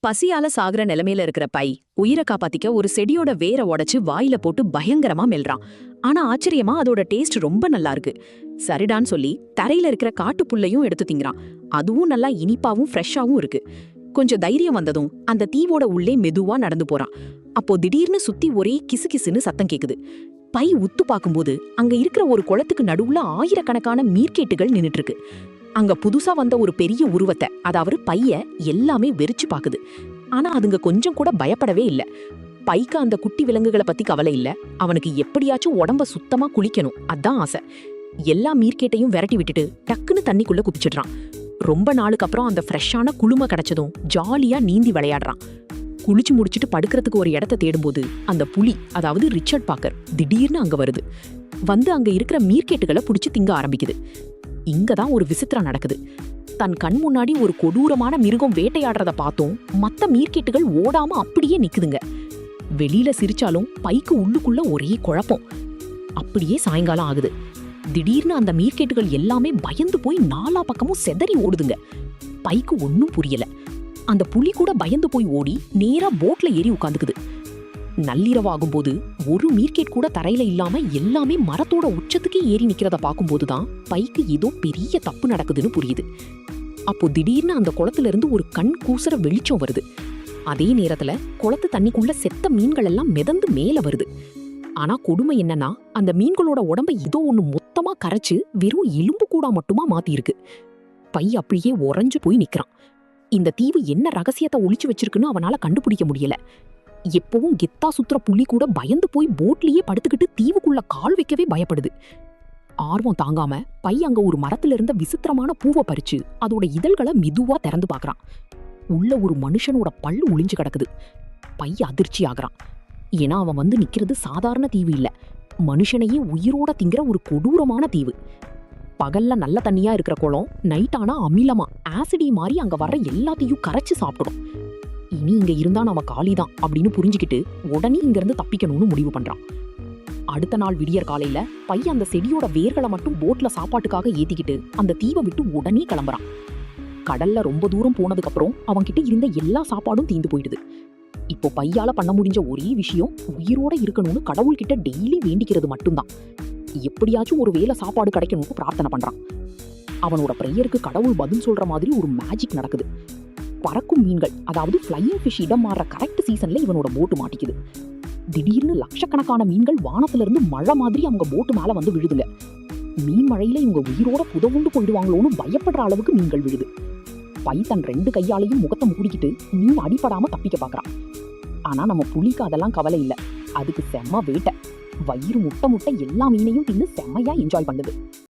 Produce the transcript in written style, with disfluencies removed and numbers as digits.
பசியால சாகுற நிலைமையில இருக்கிற பை உயிரை காப்பாத்திக்க ஒரு செடியோட வேரை உடைச்சு வாயில போட்டு பயங்கரமா மெல்றான். ஆனா ஆச்சரியமா அதோட டேஸ்ட் ரொம்ப நல்லா இருக்கு. சரிடான்னு சொல்லி தரையில இருக்கிற காட்டுப்புல்லையும் எடுத்து திங்கிறான். அதுவும் நல்லா இனிப்பாவும் ஃப்ரெஷ்ஷாவும் இருக்கு. கொஞ்சம் தைரியம் வந்ததும் அந்த தீவோட உள்ளே மெதுவா நடந்து போறான். அப்போ திடீர்னு சுத்தி ஒரே கிசுகிசுன்னு சத்தம் கேக்குது. பை உத்து பார்க்கும்போது அங்க இருக்கிற ஒரு குளத்துக்கு நடுவுல ஆயிரக்கணக்கான மீர்கேட்டுகள் நின்னுட்டு இருக்கு. அங்க புதுசா வந்த ஒரு பெரிய உருவத்தை, அதாவது பைய எல்லாமே வெறிச்சு பாக்குது. ஆனா அதுங்க கொஞ்சம் கூட பயப்படவே இல்ல. பைக்கு அந்த குட்டி விலங்குகளை பத்தி கவலை இல்ல. அவனுக்கு எப்படியாச்சும் உடம்ப சுத்தமா குளிக்கணும், அதான் ஆசை. எல்லா மீர்கேட்டையும் விரட்டி விட்டுட்டு டக்குன்னு தண்ணிக்குள்ள குதிச்சிடுறான். ரொம்ப நாளுக்கு அப்புறம் அந்த ஃப்ரெஷ்ஷான குளுமை கிடைச்சதும் ஜாலியா நீந்தி விளையாடுறான். குளிச்சு முடிச்சுட்டு படுக்கிறதுக்கு ஒரு இடத்த தேடும்போது அந்த புலி, அதாவது ரிச்சர்ட் பாக்கர், திடீர்னு அங்க வருது. வந்து அங்க இருக்கிற மீர்கேட்டுகளை புடிச்சு திங்க ஆரம்பிக்குது. இங்கதான் ஒரு விசித்திரம் நடக்குது. தன் கண் முன்னாடி ஒரு கொடூரமான மிருகம் வேட்டையாடுறத பார்த்தோம் மத்த மீர்கேட்டுகள் ஓடாம அப்படியே நிக்குதுங்க. வெளியில சிரிச்சாலும் பைக்கு உள்ளுக்குள்ள ஒரே குழப்பம். அப்படியே சாயங்காலம் ஆகுது. திடீர்னு அந்த மீர்கேட்டுகள் எல்லாமே பயந்து போய் நாலா பக்கமும் செதறி ஓடுதுங்க. பைக்கு ஒன்னும் புரியல. அந்த புலி கூட பயந்து போய் ஓடி நேரா போட்ல ஏறி உட்காந்துக்குது. நள்ளிரவாகும் போது ஒரு மீர்கேட் கூட தரையில இல்லாம எல்லாமே மரத்தோட உச்சத்துக்கே ஏறி நிக்கிறத பார்க்கும்போதுதான் பைக்கு ஏதோ பெரிய தப்பு நடக்குதுன்னு புரியுது. அப்போ திடீர்னு அந்த குளத்துல இருந்து ஒரு கண் கூசுற வெளிச்சம் வருது. அதே நேரத்துல குளத்து தண்ணிக்குள்ள செத்த மீன்கள் எல்லாம் மிதந்து மேல வருது. ஆனா கொடுமை என்னன்னா, அந்த மீன்களோட உடம்ப ஏதோ ஒண்ணு மொத்தமா கரைச்சு வெறும் எலும்பு கூடா மட்டுமா மாத்தி இருக்கு. பை அப்படியே உறைஞ்சு போய் நிக்கிறான். இந்த தீவு என்ன ரகசியத்தை ஒளிச்சு வச்சிருக்குன்னு அவனால கண்டுபிடிக்க முடியல. எப்பவும் கெத்தா சுத்துற புலி கூட பயந்து போய் போட்லயே படுத்துக்கிட்டு தீவுக்குள்ள கால் வைக்கவே பயப்படுது. ஆர்வம் தாங்காம பை அங்க ஒரு மரத்துல இருந்த விசித்திரமான பூவை பறிச்சு அதோட இதழ்களை மெதுவா திறந்து பாக்குறான். உள்ள ஒரு மனுஷனோட பல்லு ஒளிஞ்சு கிடக்குது. பை அதிர்ச்சி ஆகுறான். ஏன்னா அவன் வந்து நிக்கிறது சாதாரண தீவு இல்ல, மனுஷனையே உயிரோட திங்கிற ஒரு கொடூரமான தீவு. பகல்ல நல்ல தண்ணியா இருக்கிற குளம் நைட் ஆனா அமிலமா ஆசிடி மாதிரி அங்க வர்ற எல்லாத்தையும் கரைச்சு சாப்பிடும். இனி இங்க இருந்தா நாம காலிதான் அப்படின்னு புரிஞ்சுக்கிட்டு உடனே இங்க இருந்து தப்பிக்கணும்னு முடிவு பண்றான். அடுத்த நாள் விடியற் காலையில பை அந்த செடியோட வேர்களை மட்டும் போட்ல சாப்பாட்டுக்காக ஏத்திக்கிட்டு அந்த தீவை விட்டு உடனே கிளம்புறான். கடல்ல ரொம்ப தூரம் போனதுக்கு அப்புறம் அவன்கிட்ட இருந்த எல்லா சாப்பாடும் தீந்து போயிடுது. இப்போ பையால பண்ண முடிஞ்ச ஒரே விஷயம் உயிரோட இருக்கணும்னு கடவுள்கிட்ட டெய்லி வேண்டிக்கிறது மட்டும்தான். எப்படியாச்சும் ஒரு வேளை சாப்பாடு கிடைக்கணும்னு பிரார்த்தனை பண்றான். அவனோட பிரேயருக்கு கடவுள் பதில் சொல்ற மாதிரி ஒரு மேஜிக் நடக்குது. பறக்கும் மீன்கள், அதாவது ஃப்ளையிங் ஃபிஷ் இடம் மாற கரெக்ட் சீசன்ல இவனோட போட்டு மாட்டிக்குது. திடீர்னு லட்சக்கணக்கான மீன்கள் வானத்துல இருந்து மழை மாதிரி அவங்க போட்டு மேல வந்து விழுதுங்க. மீன் மழையில இவங்க உயிரோட புதவுண்டு போயிடுவாங்களோன்னு பயப்படுற அளவுக்கு மீன்கள் விழுது. பை தன் 2 கையாலையும் முகத்தை மூடிக்கிட்டு மீன் அடிபடாம தப்பிக்க பாக்குறான். ஆனா நம்ம புலிக்கு அதெல்லாம் கவலை இல்ல. அதுக்கு செம்ம வேட்டை. வயிறு முட்டை எல்லா மீனையும் தின்னு செம்மையா என்ஜாய் பண்ணுது.